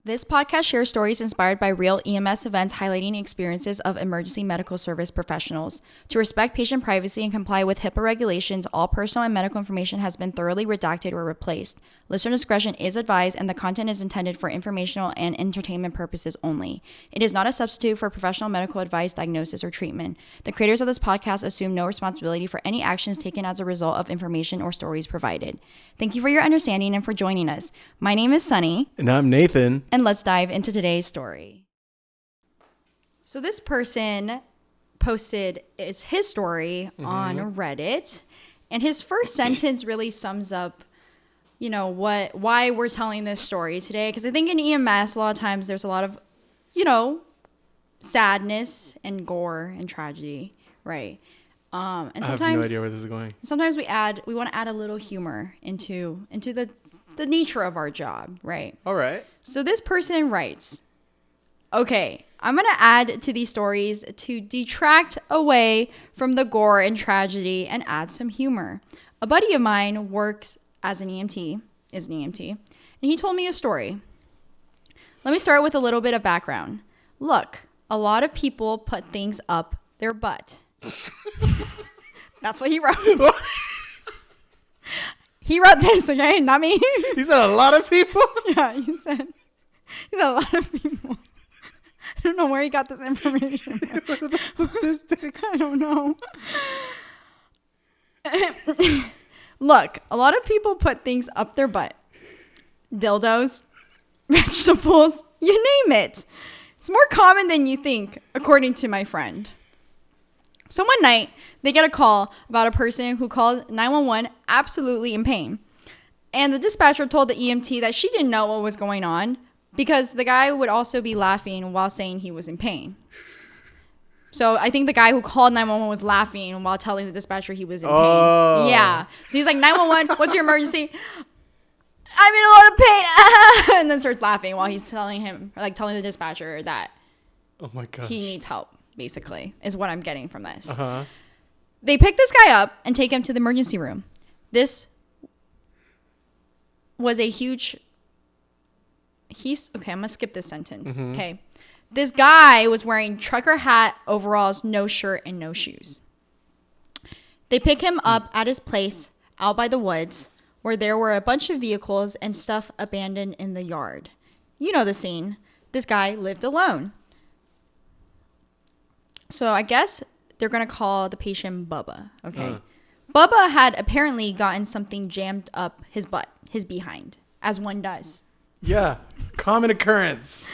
This podcast shares stories inspired by real EMS events highlighting experiences of emergency medical service professionals. To respect patient privacy and comply with HIPAA regulations, all personal and medical information has been thoroughly redacted or replaced. Listener discretion is advised, and the content is intended for informational and entertainment purposes only. It is not a substitute for professional medical advice, diagnosis, or treatment. The creators of this podcast assume no responsibility for any actions taken as a result of information or stories provided. Thank you for your understanding and for joining us. My name is Sunny. And I'm Nathan. And let's dive into today's story. So this person posted his story on Reddit, and his first sentence really sums up, why we're telling this story today. Because I think in EMS, a lot of times there's a lot of, sadness and gore and tragedy, right? And sometimes I have no idea where this is going. Sometimes we want to add a little humor into the nature of our job, right? All right. So this person writes, okay, I'm going to add to these stories to detract away from the gore and tragedy and add some humor. A buddy of mine works as an EMT, and he told me a story. Let me start with a little bit of background. Look, a lot of people put things up their butt. That's what he wrote. He wrote this, okay? Not me. He said a lot of people? Yeah, he said a lot of people. I don't know where he got this information. What are the statistics? I don't know. Look, a lot of people put things up their butt. Dildos, vegetables, you name it. It's more common than you think, according to my friend. So one night, they get a call about a person who called 911 absolutely in pain. And the dispatcher told the EMT that she didn't know what was going on because the guy would also be laughing while saying he was in pain. So I think the guy who called 911 was laughing while telling the dispatcher he was in pain. Yeah. So he's like, 911, what's your emergency? I'm in a lot of pain. And then starts laughing while he's telling the dispatcher that Oh my gosh. he needs help. Basically, is what I'm getting from this. Uh-huh. They pick this guy up and take him to the emergency room. This was a huge... Okay, I'm going to skip this sentence. Okay. This guy was wearing trucker hat, overalls, no shirt, and no shoes. They pick him up at his place out by the woods where there were a bunch of vehicles and stuff abandoned in the yard. You know the scene. This guy lived alone. So I guess they're going to call the patient Bubba, okay? Bubba had apparently gotten something jammed up his butt, his behind, as one does. Yeah, common occurrence.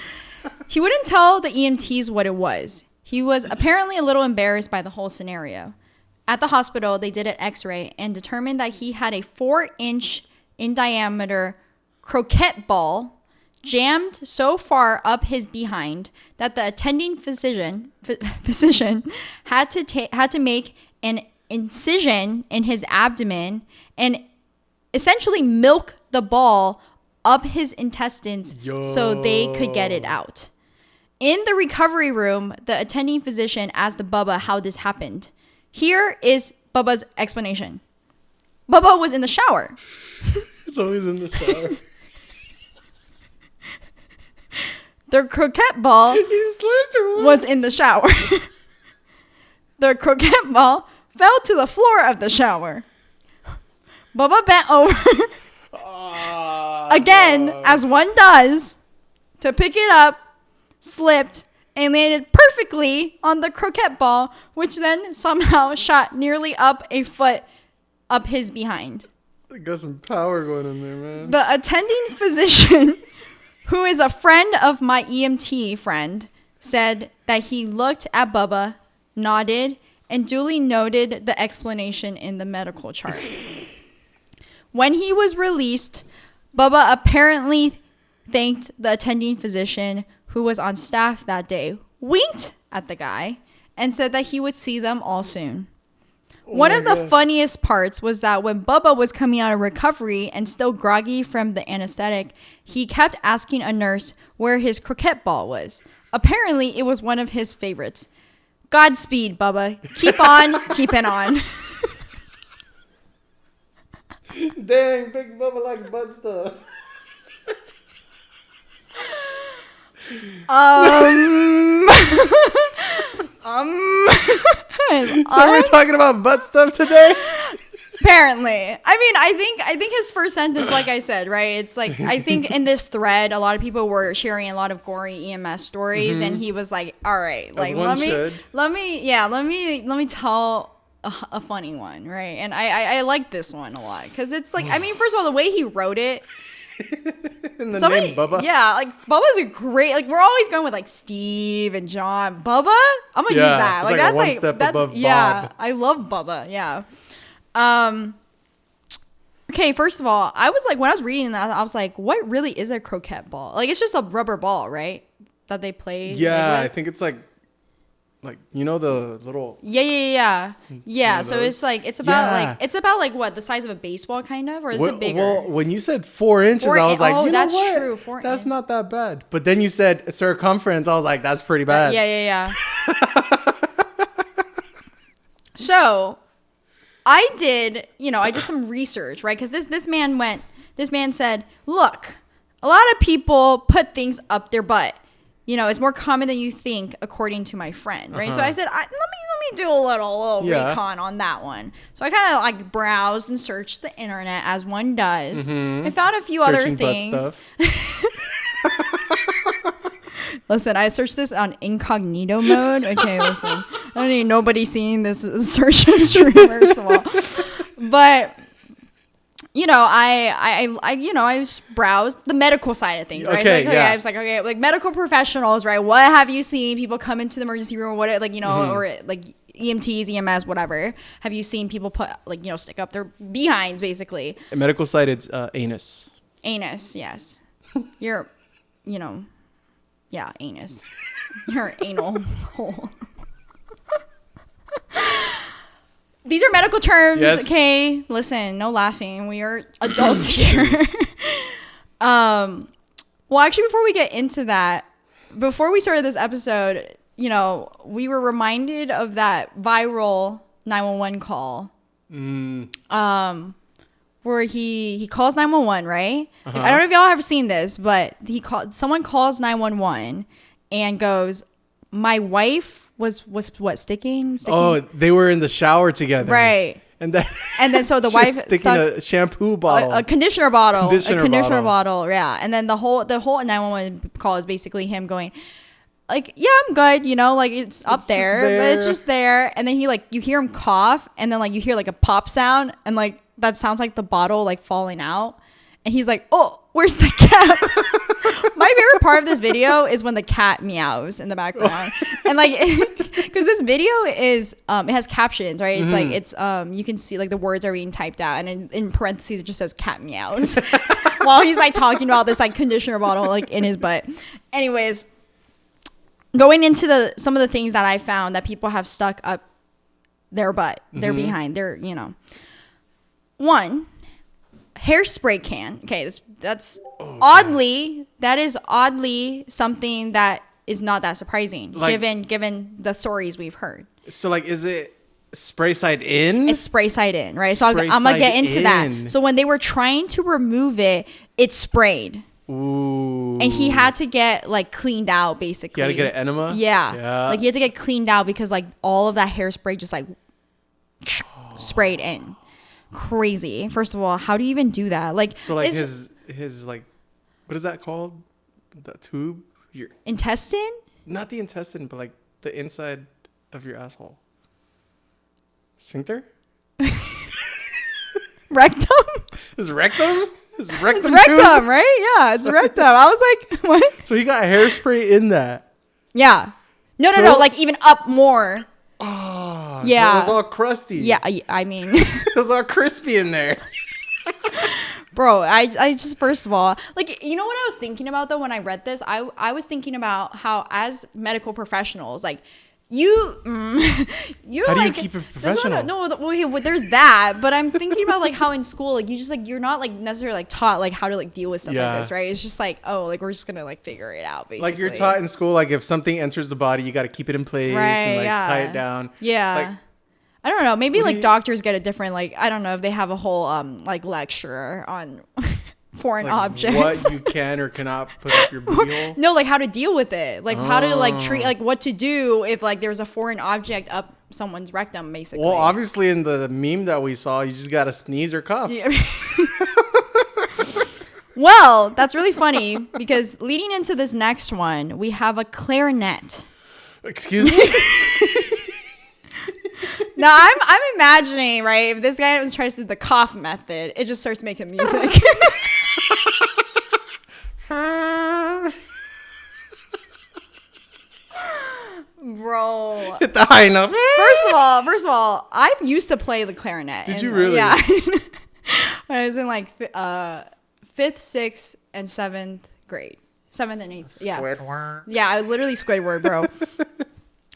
He wouldn't tell the EMTs what it was. He was apparently a little embarrassed by the whole scenario. At the hospital, they did an x-ray and determined that he had a 4-inch in diameter croquette ball jammed so far up his behind that the attending physician had to make an incision in his abdomen and essentially milk the ball up his intestines so they could get it out. In the recovery room, the attending physician asked Bubba how this happened. Here is Bubba's explanation. Bubba was in the shower. It's always in the shower. The croquette ball was in the shower. The croquette ball fell to the floor of the shower. Bubba bent over again, as one does, to pick it up, slipped, and landed perfectly on the croquette ball, which then somehow shot nearly up a foot up his behind. Got some power going in there, man. The attending physician, who is a friend of my EMT friend, said that he looked at Bubba, nodded, and duly noted the explanation in the medical chart. When he was released, Bubba apparently thanked the attending physician who was on staff that day, winked at the guy, and said that he would see them all soon. One of the funniest parts was that when Bubba was coming out of recovery and still groggy from the anesthetic, he kept asking a nurse where his croquette ball was. Apparently, it was one of his favorites. Godspeed, Bubba. Keep on keeping on. Dang, Big Bubba likes butt stuff. So we're talking about butt stuff today? Apparently. I think his first sentence, like I said, right? It's like, I think in this thread, a lot of people were sharing a lot of gory EMS stories, and he was like, all right, like, let me tell a funny one, right? And I like this one a lot, because it's like, I mean, first of all, the way he wrote it, In the name Bubba? yeah, like Bubba's a great, like, we're always going with like Steve and John. Bubba, I'm gonna use that. It's like that's one step above yeah, Bob. I love Bubba. Yeah. Okay, first of all, I was like, when I was reading that, I was like, what really is a croquette ball? Like, it's just a rubber ball, right? That they play. Yeah, I think it's like you know the little. Yeah. So it's like it's about like what, the size of a baseball, kind of, or is it bigger? Well, when you said 4 inches, I was like, you know that's what? true. That's not that bad. But then you said circumference, I was like, that's pretty bad. Yeah. So I did some research, right? Because this man said, look, a lot of people put things up their butt. It's more common than you think, according to my friend, right? So I said, let me do a little recon on that one. So I kind of like browsed and searched the internet, as one does. I found a few other things. Butt stuff. Listen, I searched this on incognito mode. Okay, listen, I don't need nobody seeing this search history, first of all. But I just browsed the medical side of things, right? Okay, I was like, okay, like medical professionals, right? What have you seen? People come into the emergency room, or what, like, or like EMTs, EMS, whatever. Have you seen people put, like, stick up their behinds, basically? Medical side, it's anus. Anus, yes. You're, yeah, anus. Your anal hole. These are medical terms, yes. Okay? Listen, no laughing. We are adults here. Well, actually, before we get into that, before we started this episode, we were reminded of that viral 911 call. Where he calls 911, right? Uh-huh. I don't know if y'all have seen this, but someone calls 911 and goes, my wife was what, sticking? Oh, they were in the shower together, right? And then so the wife sticking a shampoo bottle, a conditioner bottle, yeah. And then the whole 911 call is basically him going, like, yeah, I'm good, like it's up there, but it's just there. And then you hear him cough, and then like you hear like a pop sound, and like that sounds like the bottle like falling out. And he's like, oh, where's the cat? My favorite part of this video is when the cat meows in the background. And like, because this video is, it has captions, right? It's like, it's, you can see like the words are being typed out, and in parentheses, it just says cat meows while he's like talking about this like conditioner bottle like in his butt. Anyways, going into some of the things that I found that people have stuck up their butt, their behind, their, one, hairspray can. Okay, that is oddly something that is not that surprising, like, given the stories we've heard. So like, is it spray side in? It's spray side in, right? So I'm gonna get into that. So when they were trying to remove it, it sprayed. Ooh. And he had to get like cleaned out, basically. He had to get an enema? Yeah. Like he had to get cleaned out because like all of that hairspray just like sprayed in. Crazy. First of all, how do you even do that? Like, so like his like, what is that called? The tube? Your intestine? Not the intestine, but like the inside of your asshole. Sphincter? Rectum? Is rectum? Is rectum? It's rectum, too? Right? Yeah, it's rectum. I was like, what? So he got hairspray in that. Yeah. No. Like even up more. Oh, yeah. So it was all crusty. Yeah, I mean, it was all crispy in there. Bro, I just, first of all, like, you know what I was thinking about though when I read this? I was thinking about how, as medical professionals, like, you how do you keep it professional? No, there's that, but I'm thinking about like how in school, like, you just like, you're not like necessarily like taught like how to like deal with stuff like this, right? It's just like, oh, like we're just gonna like figure it out, basically. Like you're taught in school, like if something enters the body, you got to keep it in place, right, and like tie it down. Yeah. Like, I don't know. Maybe like doctors get a different, like, I don't know if they have a whole like lecture on foreign Like objects. what you can or cannot put up your booty hole? No, like how to deal with it. Like how to like treat, like what to do if like there's a foreign object up someone's rectum, basically. Well, obviously in the meme that we saw, you just gotta sneeze or cough. Yeah. Well, that's really funny because leading into this next one, we have a clarinet. Excuse me? Now I'm imagining, right, if this guy tries to do the cough method, it just starts making music. Bro. Hit the high note. First of all, I used to play the clarinet. Did you really? Yeah. When I was in like fifth, sixth, and seventh grade. Seventh and eighth. Yeah. Squidward. Yeah, I was literally Squidward, bro.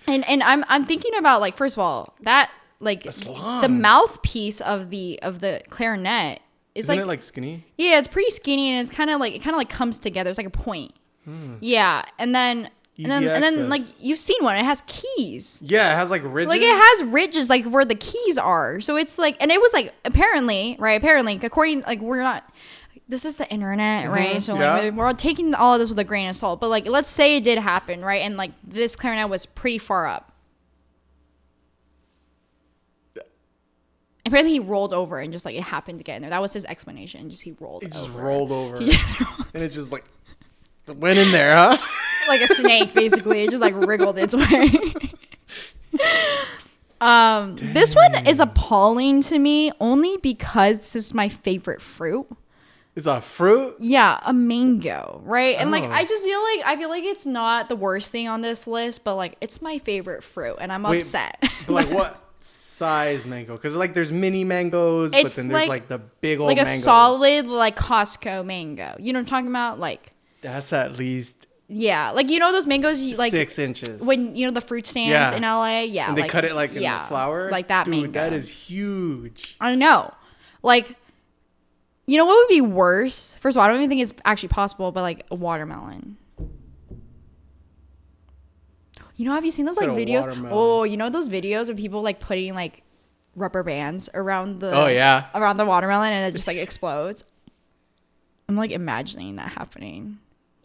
and I'm thinking about, like, first of all, that like the mouthpiece of the clarinet is Isn't it like skinny? yeah, it's pretty skinny, and it's kind of like comes together. It's like a point. Yeah, and then like you've seen one. It has keys. Yeah, it has like ridges. Like it has ridges, like where the keys are. So it's like, and it was like apparently, according, like we're not. This is the internet, right? So like we're all taking all of this with a grain of salt. But like, let's say it did happen, right? And like this clarinet was pretty far up. Apparently he rolled over and just like it happened to get in there. That was his explanation. Just he rolled. It just over. rolled over. He just rolled. And it just like went in there, huh? Like a snake, basically. It just like wriggled its way. This one is appalling to me only because this is my favorite fruit. It's a fruit? Yeah, a mango, right? And like I feel like it's not the worst thing on this list, but like it's my favorite fruit and I'm upset. But like what size mango? Because like there's mini mangoes, but then there's like the big old like a mangoes. solid like Costco mango. You know what I'm talking about? Like that's at least like you know those mangoes like 6 inches. When you know the fruit stands in LA, and they cut it like in the flour, like that. Dude, mango. that is huge. I know, like. You know what would be worse? First of all, I don't even think it's actually possible, but like a watermelon. You know, have you seen those like videos? Oh, you know those videos of people like putting like rubber bands around the around the watermelon and it just like explodes? I'm like imagining that happening.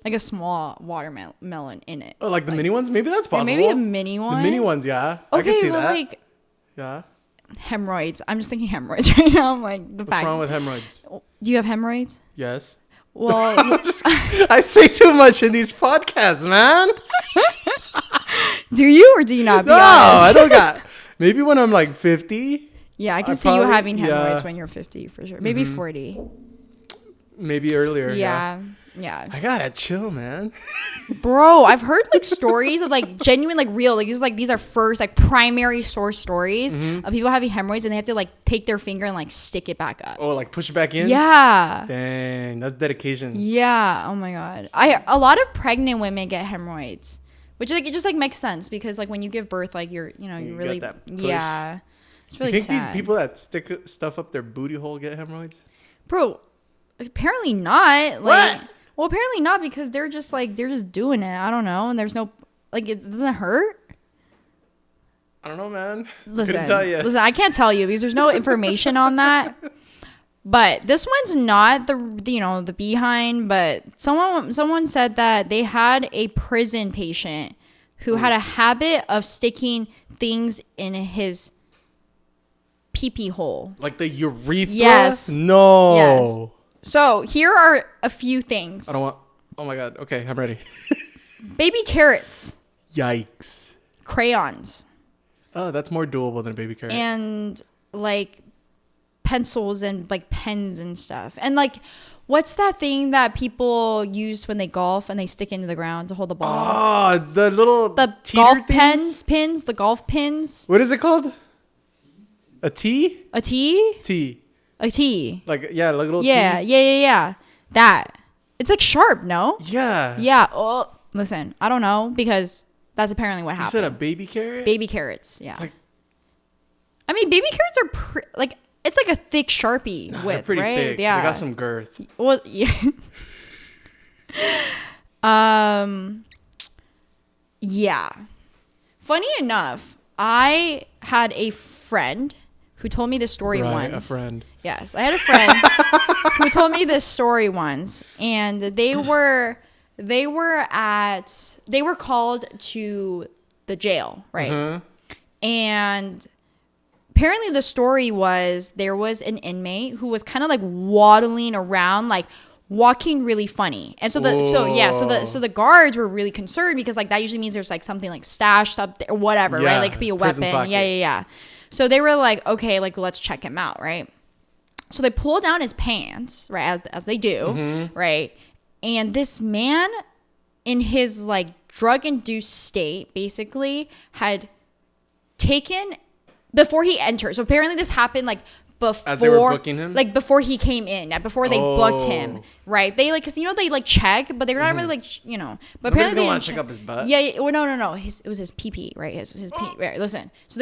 Like a small watermelon in it. Oh, like the mini ones? Maybe that's possible. Maybe a mini one. The mini ones, yeah. Okay, I can see that. Like, yeah. Hemorrhoids. I'm just thinking hemorrhoids right now. I'm like the What's wrong with hemorrhoids? Do you have hemorrhoids? Yes. Well, I say too much in these podcasts, man. Do you or do you not? No, I don't got. Maybe when I'm like 50. Yeah, I can see you having hemorrhoids when you're 50 for sure. Maybe 40. Maybe earlier. Yeah. I gotta chill, man. Bro, I've heard like stories of like genuine, like real, like these are first like primary source stories of people having hemorrhoids and they have to like take their finger and like stick it back up. Oh, like push it back in? Yeah. Dang, that's dedication. Yeah. Oh my God. A lot of pregnant women get hemorrhoids, which like it just like makes sense because like when you give birth, like you're really that push. Yeah. It's really You think sad. these people that stick stuff up their booty hole get hemorrhoids? Bro, apparently not. Like, what? Well, apparently not because they're just doing it. I don't know. And there's no, like, it doesn't hurt. I don't know, man. Listen, Couldn't tell you. Listen, I can't tell you because there's no information on that. But this one's not the behind, but someone said that they had a prison patient who had a habit of sticking things in his pee-pee hole. Like the urethra? Yes. No. Yes. So here are a few things. I don't want. Oh my God. Okay, I'm ready. Baby carrots. Yikes. Crayons. Oh, that's more doable than a baby carrot. And like pencils and like pens and stuff. And like, what's that thing that people use when they golf and they stick into the ground to hold the ball? Oh, the golf things? pins, the golf pins. What is it called? A tee? A tee? Tee. A tee. Like, yeah, like a little tee? Yeah. That. It's like sharp, no? Yeah. Yeah. Oh, listen, I don't know because that's apparently what happened. You said a baby carrot? Baby carrots, yeah. Like, I mean, baby carrots are like, it's like a thick Sharpie width, they're pretty right? thick. Yeah. They got some girth. Well, yeah. Yeah. Funny enough, I had a friend, who told me this story once. A friend. Yes, I had a friend who told me this story once, and they were called to the jail, right? And apparently the story was there was an inmate who was kind of like waddling around, like walking really funny. And so the guards were really concerned because like that usually means there's like something like stashed up there or whatever, right? Like it could be a weapon. Yeah. So they were like, okay, like let's check him out, right? So they pull down his pants, right, as they do, right? And this man in his like drug-induced state basically had taken before he entered. So apparently this happened like before, as they were booking him, like before he came in, before they booked him, right? They like, cause they like check, but they're not really like, but nobody's apparently gonna want to check up his butt. Yeah. Well, no. It was his pee, right? His pee. Right. Listen. So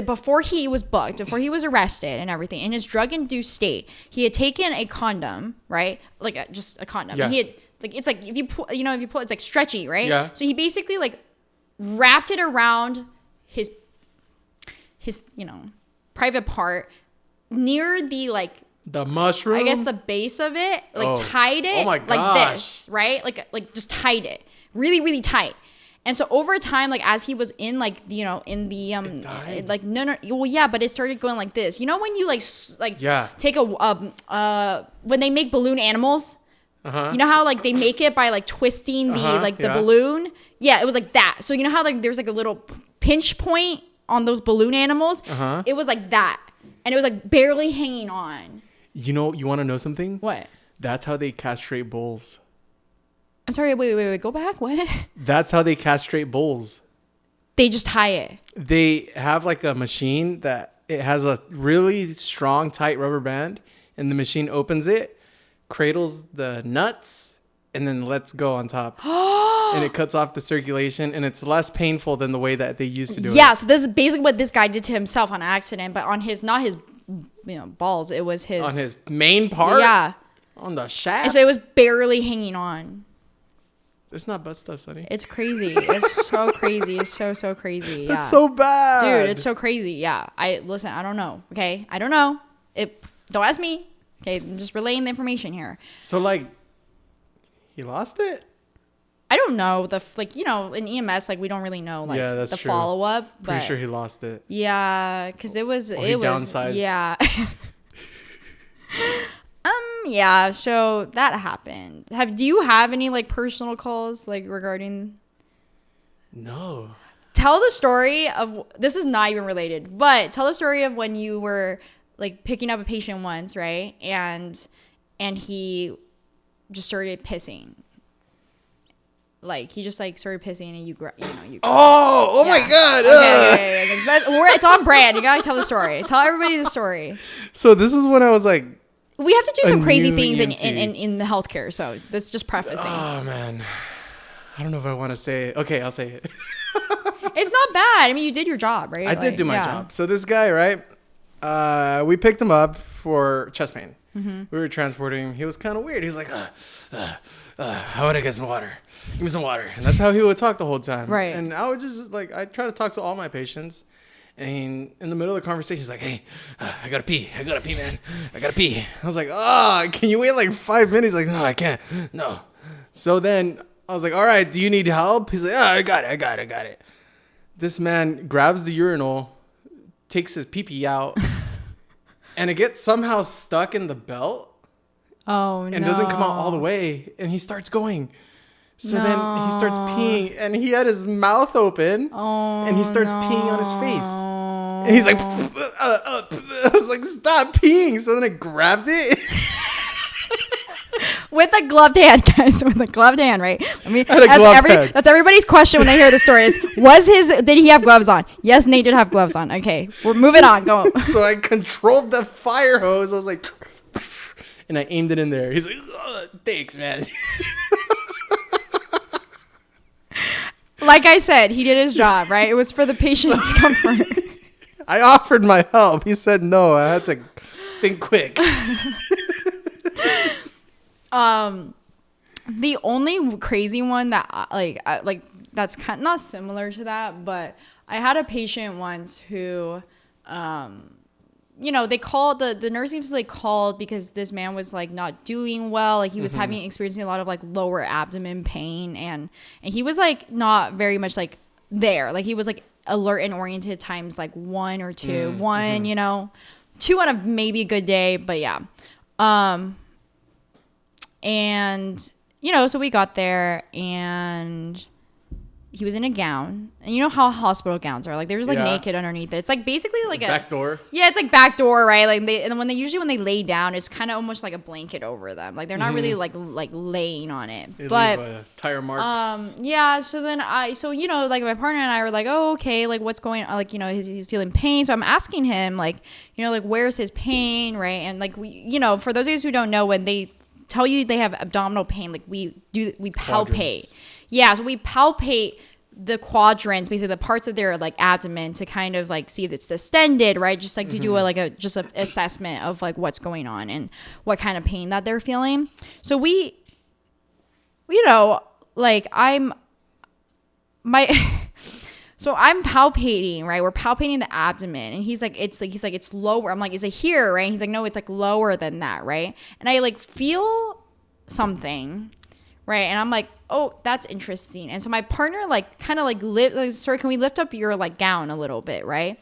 before he was booked, before he was arrested and everything, in his drug-induced state, he had taken a condom, right? Like just a condom. Yeah. And he had like, it's like if you pull, it's like stretchy, right? Yeah. So he basically like wrapped it around his private part near the like the mushroom, I guess the base of it, like tied it like this, right? Like just tied it really, really tight. And so over time, like as he was in like, in the like no, well yeah, but it started going like this. You know when you take when they make balloon animals, you know how like they make it by like twisting the balloon? Yeah, it was like that. So you know how like there's like a little pinch point on those balloon animals? It was like that. And it was like barely hanging on. You want to know something? What? That's how they castrate bulls. I'm sorry, wait, go back. What? That's how they castrate bulls. They just tie it. They have like a machine that it has a really strong, tight rubber band, and the machine opens it, cradles the nuts, and then lets go on top. And it cuts off the circulation, and it's less painful than the way that they used to do it. Yeah, so this is basically what this guy did to himself on accident, but on his, not his, balls, it was his. On his main part? Yeah. On the shaft? And so it was barely hanging on. It's not butt stuff, Sonny. It's crazy. It's so crazy. It's so crazy. Yeah. It's so bad. Dude, it's so crazy. Yeah. I don't know. Okay. I don't know. Don't ask me. Okay. I'm just relaying the information here. So like, he lost it? I don't know. In EMS, like we don't really know like that's the true. follow up. Pretty sure he lost it. Yeah. Cause it was, he downsized. Yeah. Yeah, so that happened. Do you have any like personal calls like regarding? No. Tell the story of, this is not even related, but tell the story of when you were like picking up a patient once, right? And he just started pissing. Like he just like started pissing and you. Oh my God! Okay. It's on brand. You gotta tell the story. Tell everybody the story. So this is when I was like. We have to do some crazy things in the healthcare, so that's just prefacing. Oh man, I don't know if I want to say it. Okay, I'll say it. It's not bad. I mean, you did your job, right? I did do my job. So this guy, right? We picked him up for chest pain. Mm-hmm. We were transporting him. He was kind of weird. He was like, I want to get some water. Give me some water. And that's how he would talk the whole time. Right. And I would just I try to talk to all my patients. And in the middle of the conversation, he's like, hey, I gotta pee, man. I gotta pee. I was like, can you wait like 5 minutes? He's like, no, I can't. No. So then I was like, all right, do you need help? He's like, I got it. This man grabs the urinal, takes his pee-pee out, and it gets somehow stuck in the belt. Oh, no. And doesn't come out all the way. And he starts going. So then he starts peeing, and he had his mouth open, and he starts peeing on his face. And he's like, I was like, stop peeing. So then I grabbed it. With a gloved hand, guys. With a gloved hand, right? I mean, hand. That's everybody's question when they hear the story did he have gloves on? Yes, Nate did have gloves on. Okay, we're moving on. Go. So I controlled the fire hose. I was like, and I aimed it in there. He's like, thanks, man. Like I said, he did his job, right? It was for the patient's comfort. I offered my help. He said no. I had to think quick. The only crazy one that that's kind of not similar to that, but I had a patient once who they called the nursing facility called because this man was like not doing well. Like he was experiencing a lot of like lower abdomen pain, and he was like not very much like there. Like he was like alert and oriented times like 1 or 2. One, 2 on a maybe a good day, but yeah. And so we got there and he was in a gown, and you know how hospital gowns are, like they're just like naked underneath it. It's like basically like a back door. Yeah, it's like back door, right? Like when they lay down, it's kind of almost like a blanket over them. Like they're not really like laying on it. They but leave, tire marks. yeah. So then like my partner and I were like, oh, okay, like what's going on? Like he's feeling pain, so I'm asking him like like where's his pain, right? And like we for those of you who don't know, when they tell you they have abdominal pain, like we palpate. Quadrants. Yeah, so we palpate the quadrants, basically the parts of their like abdomen, to kind of like see if it's distended, right? Just like to do a assessment of like what's going on and what kind of pain that they're feeling. So we, like so I'm palpating, right? We're palpating the abdomen, and he's like it's lower. I'm like, is it here, right? And he's like, no, it's like lower than that, right? And I like feel something, right? And I'm like, oh, that's interesting. And so my partner like kind of like sir, can we lift up your like gown a little bit, right?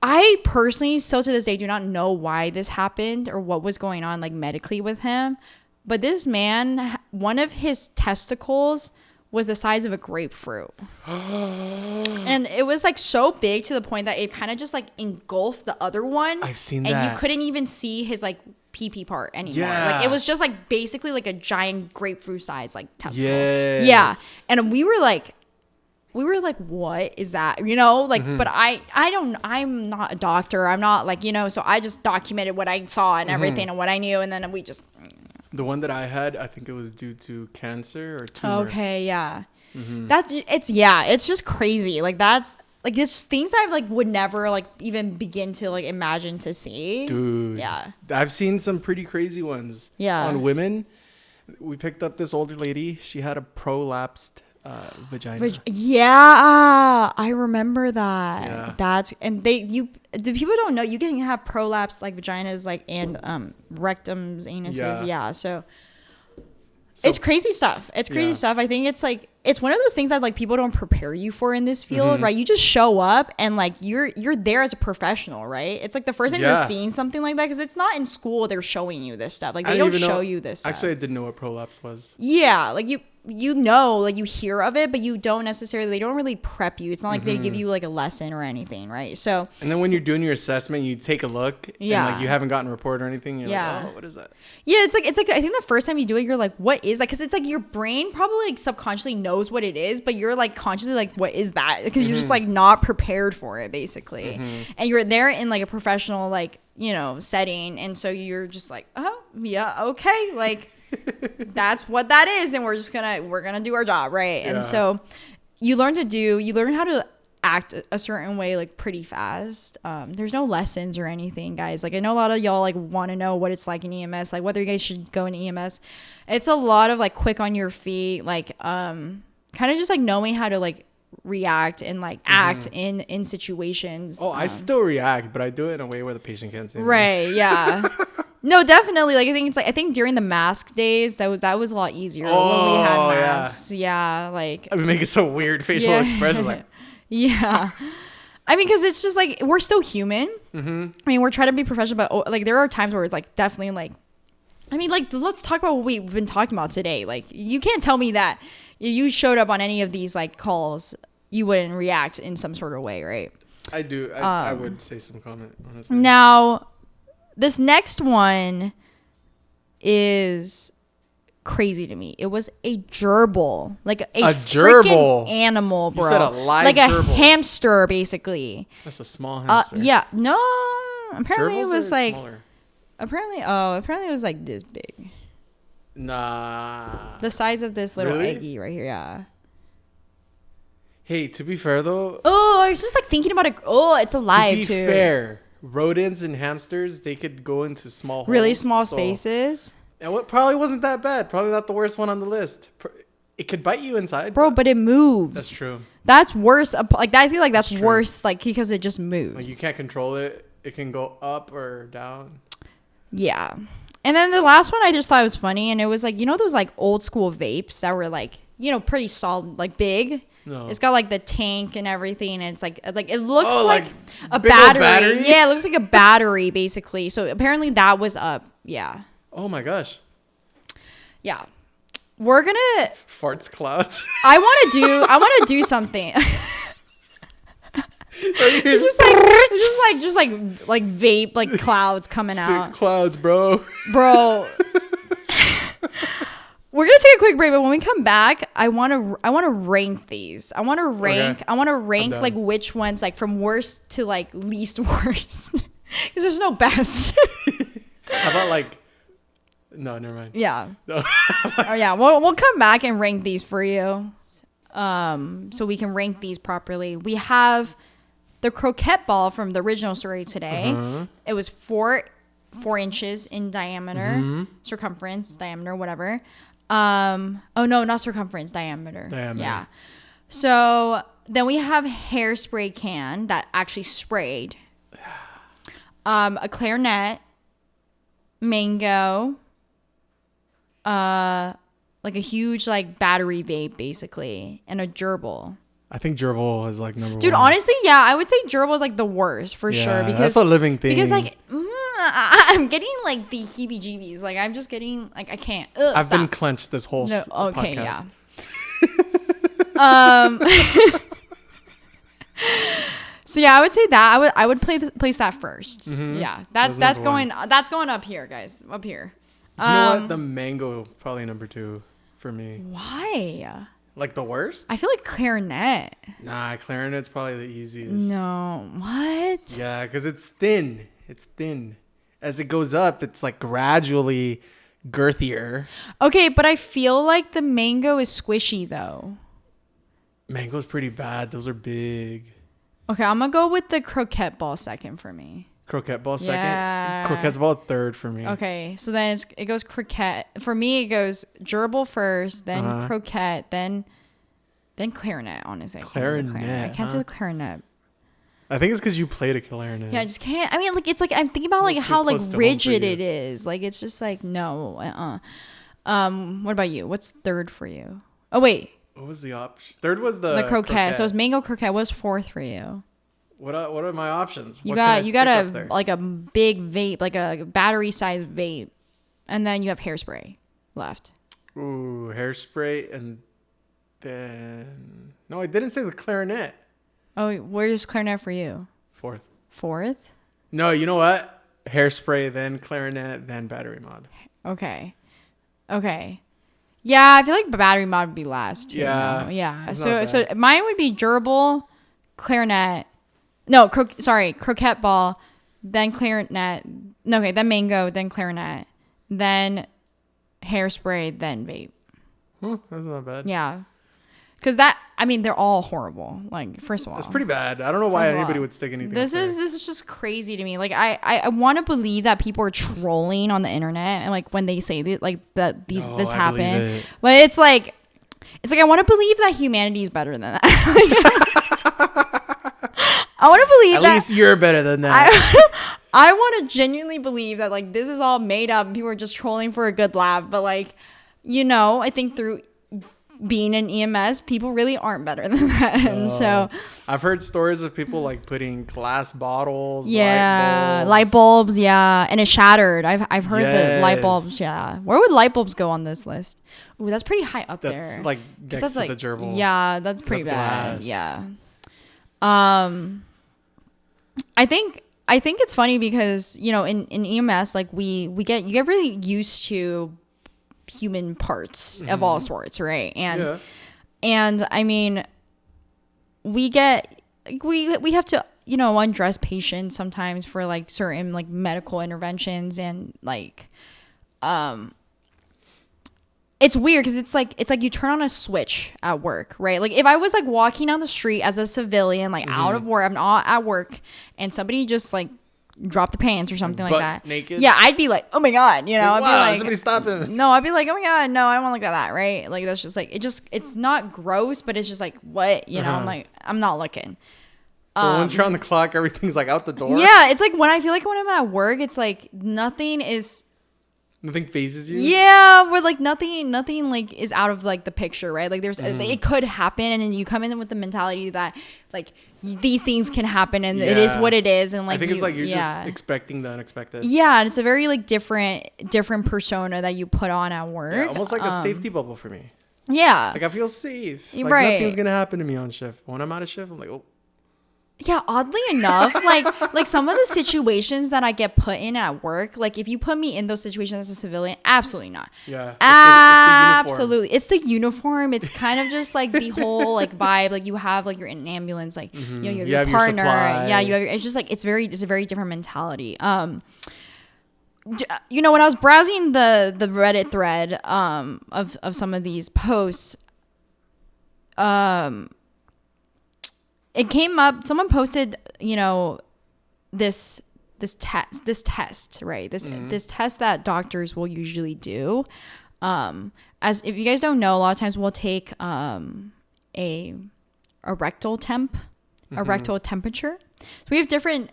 I personally still to this day do not know why this happened or what was going on like medically with him, but this man, one of his testicles was the size of a grapefruit. And it was like so big to the point that it kind of just like engulfed the other one. I've seen and that. And you couldn't even see his like pee part anymore. Yeah. Like it was just like basically like a giant grapefruit size like testicle. Yes. Yeah. And we were like, what is that? But I'm not a doctor. I'm not like, so I just documented what I saw and everything and what I knew. And then we just. The one that I had, I think it was due to cancer or tumor. Okay, yeah. It's just crazy. Like that's like it's things that I like would never like even begin to like imagine to see. Dude. Yeah. I've seen some pretty crazy ones. Yeah. On women. We picked up this older lady. She had a prolapsed vagina. Yeah, I remember that. Yeah. That's the people don't know, you can have prolapse like vaginas like and rectums, anuses. Yeah. So it's crazy stuff. It's crazy stuff. I think it's like it's one of those things that like people don't prepare you for in this field, right? You just show up and like you're there as a professional, right? It's like the first time you're seeing something like that, because it's not in school they're showing you this stuff. Like they don't show you this stuff. Actually, I didn't know what prolapse was. Yeah, like like you hear of it, but you don't necessarily, they don't really prep you. It's not like they give you like a lesson or anything, right? So and then when you're doing your assessment, you take a look and like you haven't gotten a report or anything, you're like, oh, what is that? Yeah, it's like I think the first time you do it, you're like, what is that? Because it's like your brain probably like subconsciously knows what it is, but you're like consciously like, what is that? Because you're just like not prepared for it basically. And you're there in like a professional like setting, and so you're just like, oh yeah, okay, like that's what that is, and we're gonna do our job, right? And so you learn how to act a certain way like pretty fast. There's no lessons or anything, guys. Like I know a lot of y'all like want to know what it's like in EMS, like whether you guys should go in EMS. It's a lot of like quick on your feet, like kind of just like knowing how to like react and like act in situations. I still react, but I do it in a way where the patient can't see me. Right. Yeah. No, definitely. Like I think during the mask days that was a lot easier when we had masks. Yeah. Like I mean, make it so weird facial expressions like. Yeah. I mean, because it's just like we're still human. I mean, we're trying to be professional, but like there are times where it's like definitely like, I mean, like let's talk about what we've been talking about today. Like you can't tell me that you showed up on any of these like calls, you wouldn't react in some sort of way, right? I do. I would say some comment, honestly. Now, this next one is crazy to me. It was a gerbil, like a gerbil animal, bro. You said a live like gerbil. A hamster, basically. That's a small hamster. Yeah. No. Apparently Gerbils it was like. Smaller? Apparently it was like this big. Nah. The size of this little really? eggy right here. Yeah. Hey, to be fair though. Oh, I was just like thinking about it. Oh, it's alive too. To be fair, rodents and hamsters, they could go into small holes. Really small spaces. And what probably wasn't that bad. Probably not the worst one on the list. It could bite you inside. Bro, but it moves. That's true. That's worse. Like I feel like that's True. worse, like because it just moves. Like you can't control it. It can go up or down. Yeah. And then the last one I just thought was funny, and it was like, you know those like old school vapes that were like, you know, pretty solid, like big. No. It's got like the tank and everything, and it's like it looks Oh, like like a big old battery. battery? Yeah, it looks like a battery basically. So apparently that was up. Yeah. Oh my gosh. Yeah. We're gonna. Farts clouds. I want to do something. It's just like vape, like clouds coming out. Sick clouds, bro. Bro. We're gonna take a quick break, but when we come back, I want to rank these. I want to rank like which ones, like from worst to like least worst, because there's no best. How about like? No, never mind. Yeah. No. Oh yeah. We'll come back and rank these for you, so we can rank these properly. We have the croquette ball from the original story today. It was 4 inches in diameter, circumference, diameter, whatever. Oh no, not circumference, diameter. Yeah. So then we have hairspray can that actually sprayed. A clarinet, mango, like a huge like battery vape basically, and a gerbil. I think gerbil is like number one. Dude, honestly, yeah, I would say gerbil is like the worst for sure, because that's a living thing. Because like I'm getting like the heebie-jeebies. Like I'm just getting like I can't. I've been clenched this whole okay, podcast. Yeah. So yeah, I would say that I would place that first. Yeah, that's going up here, guys, up here. You know what? The mango probably number 2 for me. Why? Like the worst? I feel like clarinet. Nah, clarinet's probably the easiest. No, what? Yeah, because it's thin. It's thin. As it goes up, it's like gradually girthier. Okay, but I feel like the mango is squishy though. Mango's pretty bad. Those are big. Okay, I'm gonna go with the croquette ball second for me. Croquette ball second? Yeah. Croquette's ball third for me. Okay, so then it goes croquette. For me, it goes gerbil first, then croquette, then clarinet, honestly. Clarinet, I can't do the clarinet. I think it's because you played a clarinet. Yeah, I just can't. I mean, like, it's like, I'm thinking about, like, how, like, close to home rigid for you. it is. Like, it's just like, no, What about you? What's third for you? Oh, wait. What was the option? Third was the croquette. So it's mango croquette. What's fourth for you? What are my options? You got a big vape, like a battery sized vape, and then you have hairspray left. Ooh, hairspray, and then no, I didn't say the clarinet. Oh, where's clarinet for you? Fourth? No, you know what? Hairspray, then clarinet, then battery mod. Okay. Yeah, I feel like battery mod would be last. Too, yeah. No? Yeah. So mine would be gerbil, clarinet. No, croquette ball, then clarinet. No, okay, then mango, then clarinet, then hairspray, then vape. That's not bad. Yeah. Because they're all horrible. Like, first of all, it's pretty bad. I don't know why anybody would stick anything. This is just crazy to me. Like, I want to believe that people are trolling on the internet, and like when they say this happened, but it's like I want to believe that humanity is better than that. I want to believe at least you're better than that. I want to genuinely believe that like this is all made up and people are just trolling for a good laugh. But like, I think through being an EMS, people really aren't better than that. And so I've heard stories of people like putting glass bottles, light bulbs, and it shattered. I've heard the light bulbs, Where would light bulbs go on this list? Ooh, that's pretty high up there. That's like next to the gerbil. Yeah, that's pretty bad. Glass. Yeah. I think it's funny because in EMS, like you get really used to human parts of all sorts, right? And I mean, we have to undress patients sometimes for like certain like medical interventions, and like it's weird because it's like you turn on a switch at work, right? Like if I was like walking down the street as a civilian, like out of work, I'm not at work, and somebody just like drop the pants or something like butt that. naked? Yeah, I'd be like, oh my God, you know, I'd be wow, like, somebody stop him. no, I'd be like, oh my God, no, I don't want to look at that, right? Like, that's just like, it's not gross, but it's just like, what? You know, I'm like, I'm not looking. But once you're on the clock, everything's like out the door. Yeah, it's like when I'm at work, it's like nothing phases you. Yeah, where like nothing like is out of like the picture, right? Like there's it could happen, and then you come in with the mentality that like these things can happen, and it is what it is, and like I think it's like you're just expecting the unexpected. Yeah, and it's a very like different persona that you put on at work. Yeah, almost like a safety bubble for me. Yeah, like I feel safe. Like right. Nothing's gonna happen to me on shift. But when I'm out of shift, I'm like, oh. Yeah, oddly enough, like some of the situations that I get put in at work, like if you put me in those situations as a civilian, absolutely not. Yeah, absolutely. It's the uniform. It's kind of just like the whole like vibe. Like you have like you're in an ambulance, like you know, you have your partner. Yeah, you have. It's just like it's a very different mentality. You know, when I was browsing the Reddit thread of some of these posts, it came up, someone posted, you know, this test, right? This test that doctors will usually do. As if you guys don't know, a lot of times we'll take a rectal rectal temperature. So we have different,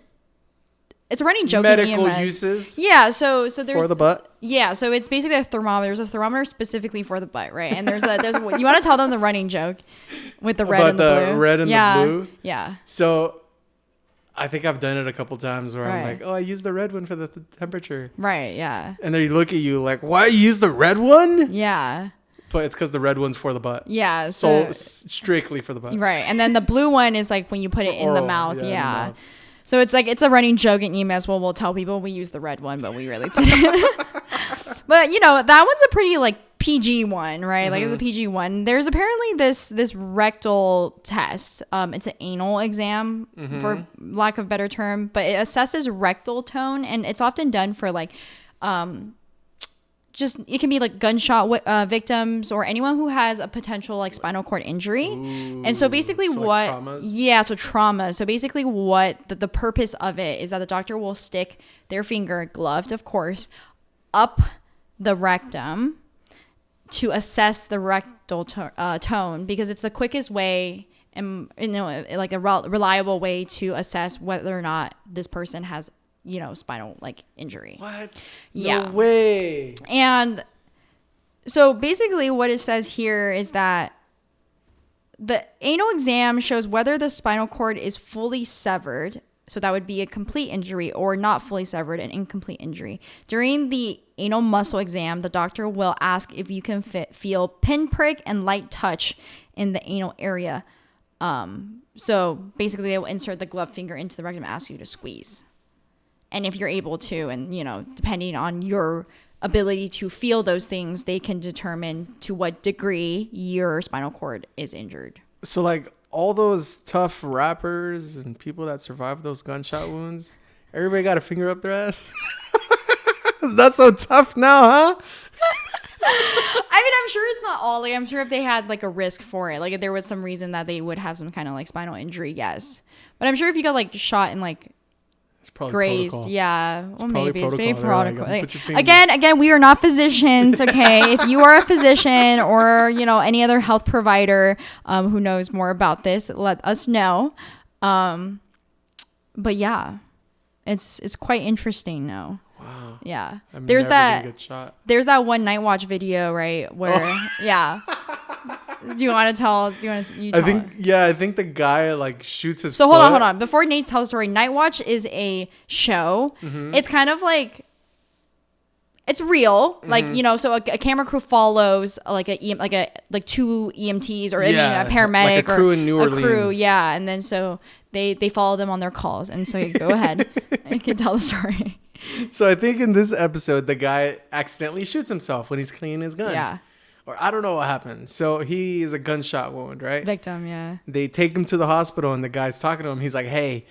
it's a running joke medical in EMS. uses. Yeah, so there's for the butt. Yeah, so it's basically a thermometer. There's a thermometer specifically for the butt, right? And there's you want to tell them the running joke with the red and the blue. Red and the blue. Yeah. So I think I've done it a couple times where I'm Right. like, oh, I used the red one for the temperature. Right. Yeah. And they look at you like, why you use the red one? Yeah. But it's because the red one's for the butt. Yeah. So strictly for the butt. Right. And then the blue one is like when you put it in the mouth. Yeah. In the mouth. So it's like, it's a running joke in EMS. Well, we'll tell people we use the red one, but we really didn't. But, you know, that one's a pretty like PG one, right? Mm-hmm. Like it's a PG one. There's apparently this rectal test. It's an anal exam, for lack of a better term, but it assesses rectal tone, and it's often done for like, just it can be like gunshot victims or anyone who has a potential like spinal cord injury. Ooh, and so basically so so trauma. So basically what the purpose of it is that the doctor will stick their finger, gloved of course, up the rectum to assess the rectal tone, because it's the quickest way and, you know, like a reliable way to assess whether or not this person has, you know, spinal like injury. What? Yeah. No way. And so basically what it says here is that the anal exam shows whether the spinal cord is fully severed. So that would be a complete injury, or not fully severed, an incomplete injury. During the anal muscle exam, the doctor will ask if you can feel pinprick and light touch in the anal area. So basically they will insert the gloved finger into the rectum and ask you to squeeze. And if you're able to, and, you know, depending on your ability to feel those things, they can determine to what degree your spinal cord is injured. So like all those tough rappers and people that survived those gunshot wounds, everybody got a finger up their ass? That's so tough now, huh? I mean, I'm sure it's not all. Like, I'm sure if they had like a risk for it, like if there was some reason that they would have some kind of like spinal injury, yes. But I'm sure if you got like shot and like grazed, protocol. Yeah, well, maybe it's maybe protocol. Like, again, we are not physicians, okay? If you are a physician or, you know, any other health provider who knows more about this, let us know. But yeah, it's quite interesting now. Wow. Yeah. I'm there's never gonna get shot. There's that one Night Watch video, right? Where yeah. Do you want to tell? I think the guy like shoots his. So hold on. Before Nate tells the story, Night Watch is a show. Mm-hmm. It's kind of like, it's real, mm-hmm. like, you know. So a camera crew follows like two EMTs or a paramedic, like a crew in New Orleans. Yeah, and then so they follow them on their calls, and so you go ahead and you can tell the story. So I think in this episode, the guy accidentally shoots himself when he's cleaning his gun. Yeah. Or I don't know what happened. So he is a gunshot wound, right? Victim, yeah. They take him to the hospital, and the guy's talking to him. He's like, hey,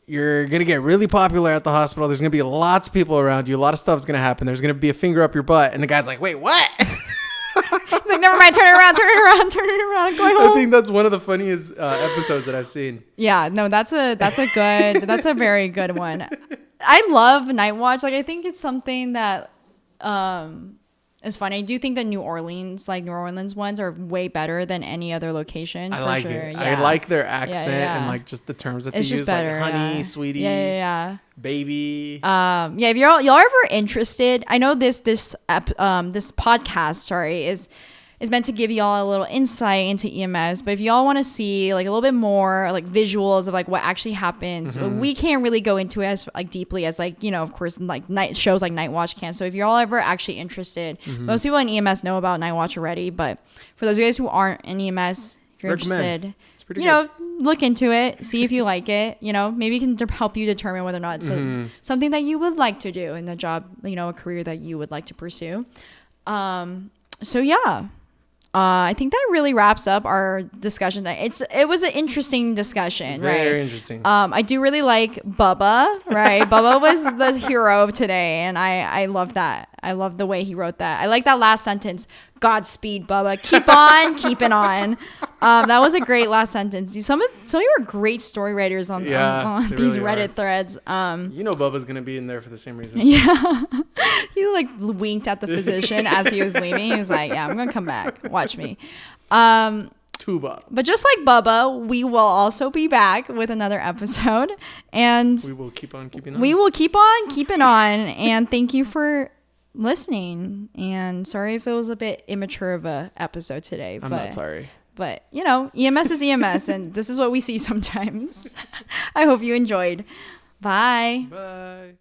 you're going to get really popular at the hospital. There's going to be lots of people around you. A lot of stuff's going to happen. There's going to be a finger up your butt. And the guy's like, wait, what? He's like, never mind. Turn it around. I'm going home. I think that's one of the funniest episodes that I've seen. Yeah, no, that's a very good one. I love Night Watch. Like, I think it's something that is funny. I do think the New Orleans ones are way better than any other location. I like it. Yeah. I like their accent yeah. and just the terms that It's they just use, better, like honey, sweetie, baby. If y'all ever interested, I know this podcast, is meant to give y'all a little insight into EMS, but if y'all want to see like a little bit more like visuals of like what actually happens, we can't really go into it as like deeply as like, of course, like night shows like Night Watch can. So if you're all ever actually interested, most people in EMS know about Night Watch already, but for those of you guys who aren't in EMS, if you're interested, it's pretty good. Look into it, see if you like it, maybe it can help you determine whether or not it's something that you would like to do in the job, a career that you would like to pursue. So yeah. I think that really wraps up our discussion. It was an interesting discussion, right? Very interesting. I do really like Bubba, right? Bubba was the hero of today, and I love that. I love the way he wrote that. I like that last sentence. Godspeed, Bubba. Keep on keeping on. That was a great last sentence. Some of you are great story writers on these really Reddit threads. Bubba's gonna be in there for the same reason. Yeah. He like winked at the physician as he was leaving. He was like, yeah, I'm gonna come back. Watch me. Tuba. But just like Bubba, we will also be back with another episode, and we will keep on keeping on. We will keep on keeping on, and thank you for listening. And sorry if it was a bit immature of a episode today. I'm not sorry. But EMS is EMS, and this is what we see sometimes. I hope you enjoyed. Bye. Bye.